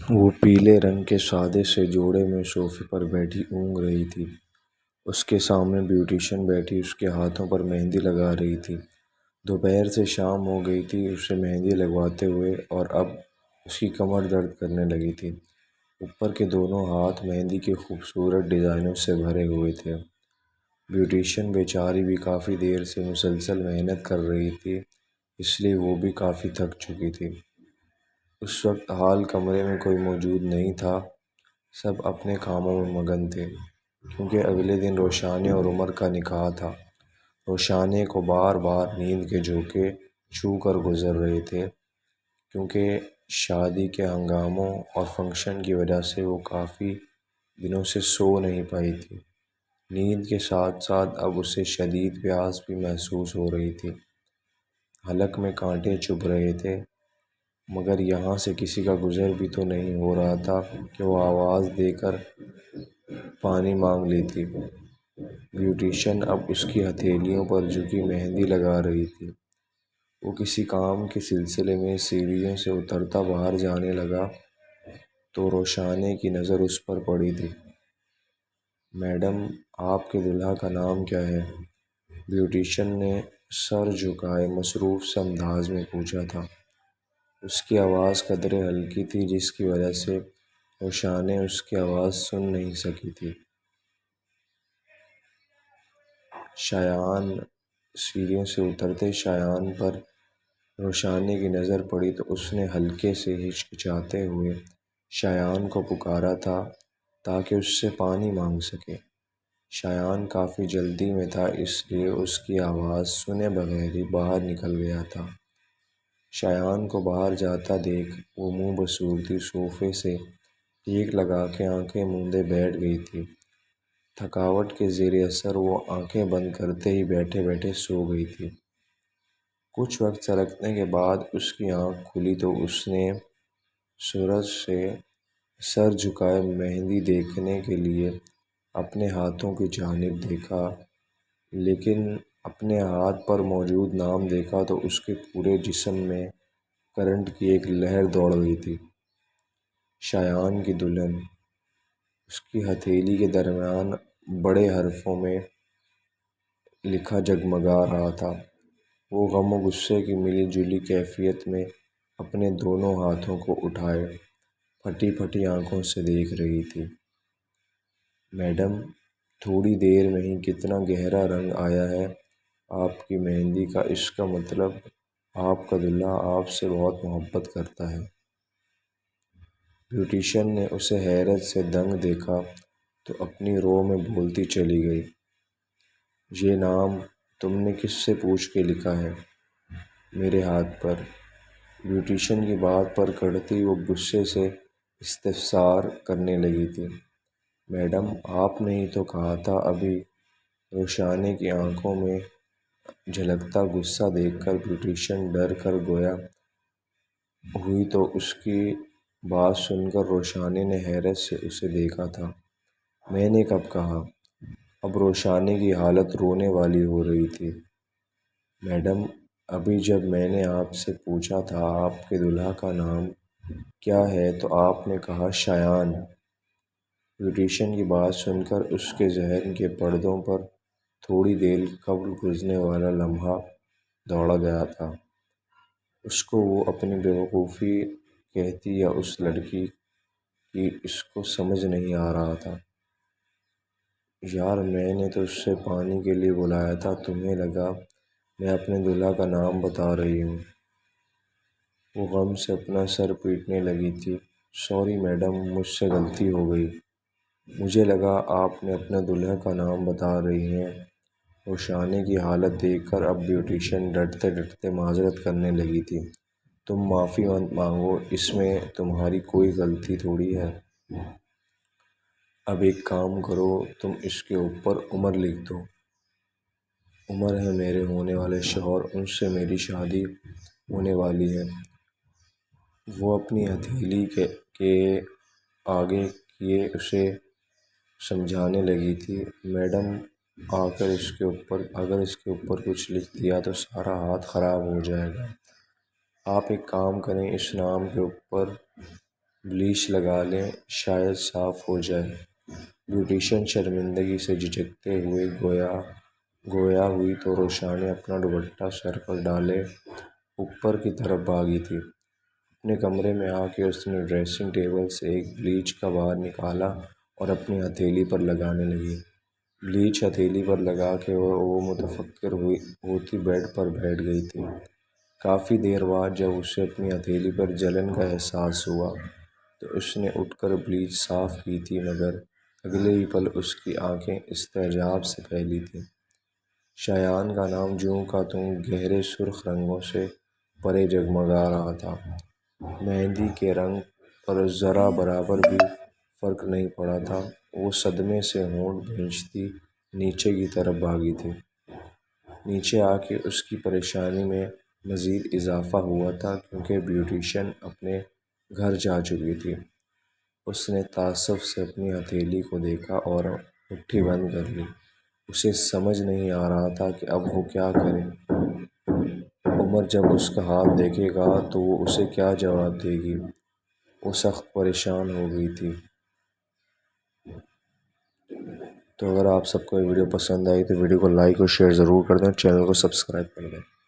وہ پیلے رنگ کے سادے سے جوڑے میں صوفے پر بیٹھی اونگھ رہی تھی۔ اس کے سامنے بیوٹیشن بیٹھی اس کے ہاتھوں پر مہندی لگا رہی تھی۔ دوپہر سے شام ہو گئی تھی اسے مہندی لگواتے ہوئے اور اب اس کی کمر درد کرنے لگی تھی۔ اوپر کے دونوں ہاتھ مہندی کی خوبصورت ڈیزائنوں سے بھرے ہوئے تھے۔ بیوٹیشن بیچاری بھی کافی دیر سے مسلسل محنت کر رہی تھی، اس لیے وہ بھی کافی تھک چکی تھی۔ اس وقت حال کمرے میں کوئی موجود نہیں تھا، سب اپنے کاموں میں مگن تھے، کیونکہ اگلے دن روشانی اور عمر کا نکاح تھا۔ روشانی کو بار بار نیند کے جھونکے چھو کر گزر رہے تھے، کیونکہ شادی کے ہنگاموں اور فنکشن کی وجہ سے وہ کافی دنوں سے سو نہیں پائی تھی۔ نیند کے ساتھ ساتھ اب اسے شدید پیاس بھی محسوس ہو رہی تھی۔ حلق میں کانٹے چبھ رہے تھے، مگر یہاں سے کسی کا گزر بھی تو نہیں ہو رہا تھا کہ وہ آواز دے کر پانی مانگ لیتی۔ بیوٹیشن اب اس کی ہتھیلیوں پر جھکی مہندی لگا رہی تھی۔ وہ کسی کام کے سلسلے میں سیڑھیوں سے اترتا باہر جانے لگا تو روشانی کی نظر اس پر پڑی تھی۔ میڈم، آپ کے دلہا کا نام کیا ہے؟ بیوٹیشن نے سر جھکائے مصروف سے انداز میں پوچھا تھا۔ اس کی آواز قدرے ہلکی تھی، جس کی وجہ سے روشانی اس کی آواز سن نہیں سکی تھی۔ شایان۔ سیڑھیوں سے اترتے شایان پر روشانی کی نظر پڑی تو اس نے ہلکے سے ہچکچاتے ہوئے شایان کو پکارا تھا تاکہ اس سے پانی مانگ سکے۔ شایان کافی جلدی میں تھا، اس لیے اس کی آواز سنے بغیر ہی باہر نکل گیا تھا۔ شایان کو باہر جاتا دیکھ وہ منہ بسورتی صوفے سے ٹیک لگا کے آنکھیں موندے بیٹھ گئی تھی۔ تھکاوٹ کے زیر اثر وہ آنکھیں بند کرتے ہی بیٹھے بیٹھے سو گئی تھی۔ کچھ وقت سلگنے کے بعد اس کی آنکھ کھلی تو اس نے سورج سے سر جھکائے مہندی دیکھنے کے لیے اپنے ہاتھوں کی جانب دیکھا، لیکن اپنے ہاتھ پر موجود نام دیکھا تو اس کے پورے جسم میں کرنٹ کی ایک لہر دوڑ گئی تھی۔ شایان کی دلہن۔ اس کی ہتھیلی کے درمیان بڑے حرفوں میں لکھا جگمگا رہا تھا۔ وہ غم و غصے کی ملی جلی کیفیت میں اپنے دونوں ہاتھوں کو اٹھائے پھٹی پھٹی آنکھوں سے دیکھ رہی تھی۔ میڈم، تھوڑی دیر میں ہی کتنا گہرا رنگ آیا ہے آپ کی مہندی کا، اس کا مطلب آپ کا دلہا آپ سے بہت محبت کرتا ہے۔ بیوٹیشن نے اسے حیرت سے دنگ دیکھا تو اپنی رو میں بولتی چلی گئی، یہ نام تم نے کس سے پوچھ کے لکھا ہے؟ میرے ہاتھ پر۔ بیوٹیشن کی بات پر کڑتی وہ غصے سے استفسار کرنے لگی تھی۔ میڈم، آپ نے ہی تو کہا تھا ابھی۔ روشانی کی آنکھوں میں جھلکتا غصہ دیکھ کر بیوٹیشن ڈر کر گویا ہوئی تو اس کی بات سن کر روشانی نے حیرت سے اسے دیکھا تھا۔ میں نے کب کہا؟ اب روشانی کی حالت رونے والی ہو رہی تھی۔ میڈم، ابھی جب میں نے آپ سے پوچھا تھا آپ کے دلہا کا نام کیا ہے تو آپ نے کہا شایان۔ بیوٹیشن کی بات سن کر اس کے ذہن کے پردوں پر تھوڑی دیر قبل گزرنے والا لمحہ دوڑ گیا تھا۔ اس کو وہ اپنی بیوقوفی کہتی یا اس لڑکی کی، اس کو سمجھ نہیں آ رہا تھا۔ یار، میں نے تو اس سے پانی کے لیے بلایا تھا، تمہیں لگا میں اپنے دلہا کا نام بتا رہی ہوں۔ وہ غم سے اپنا سر پیٹنے لگی تھی۔ سوری میڈم، مجھ سے غلطی ہو گئی، مجھے لگا آپ نے اپنے دلہے کا نام بتا رہی ہیں۔ روشانی کی حالت دیکھ کر اب بیوٹیشن ڈرتے ڈرتے معذرت کرنے لگی تھی۔ تم معافی مانگو، اس میں تمہاری کوئی غلطی تھوڑی ہے۔ اب ایک کام کرو، تم اس کے اوپر عمر لکھ دو۔ عمر ہے میرے ہونے والے شوہر، ان سے میری شادی ہونے والی ہے۔ وہ اپنی ہتھیلی کے آگے کیے اسے سمجھانے لگی تھی۔ میڈم، اگر اس کے اوپر کچھ لکھ دیا تو سارا ہاتھ خراب ہو جائے گا۔ آپ ایک کام کریں، اس نام کے اوپر بلیچ لگا لیں، شاید صاف ہو جائے۔ بیوٹیشین شرمندگی سے جھجکتے ہوئے گویا ہوئی تو روشانی اپنا دوپٹہ سر پر ڈالے اوپر کی طرف بھاگی تھی۔ اپنے کمرے میں آ کے اس نے ڈریسنگ ٹیبل سے ایک بلیچ کا بار نکالا اور اپنی ہتھیلی پر لگانے لگی۔ بلیچ ہتھیلی پر لگا کے وہ متفکر ہوتی بیڈ پر بیٹھ گئی تھی۔ کافی دیر بعد جب اسے اپنی ہتھیلی پر جلن کا احساس ہوا تو اس نے اٹھ کر بلیچ صاف کی تھی، مگر اگلے ہی پل اس کی آنکھیں استعجاب سے پھیلی تھیں۔ شایان کا نام جوں کا توں گہرے سرخ رنگوں سے پرے جگمگا رہا تھا۔ مہندی کے رنگ پر ذرا برابر بھی فرق نہیں پڑا تھا۔ وہ صدمے سے ہونٹ بھینچتی نیچے کی طرف بھاگی تھی۔ نیچے آ کے اس کی پریشانی میں مزید اضافہ ہوا تھا کیونکہ بیوٹیشین اپنے گھر جا چکی تھی۔ اس نے تعصب سے اپنی ہتھیلی کو دیکھا اور مٹھی بند کر لی۔ اسے سمجھ نہیں آ رہا تھا کہ اب وہ کیا کرے۔ عمر جب اس کا ہاتھ دیکھے گا تو وہ اسے کیا جواب دے گی؟ وہ سخت پریشان ہو گئی تھی۔ تو اگر آپ سب کو یہ ویڈیو پسند آئی تو ویڈیو کو لائک اور شیئر ضرور کر دیں، چینل کو سبسکرائب کر دیں۔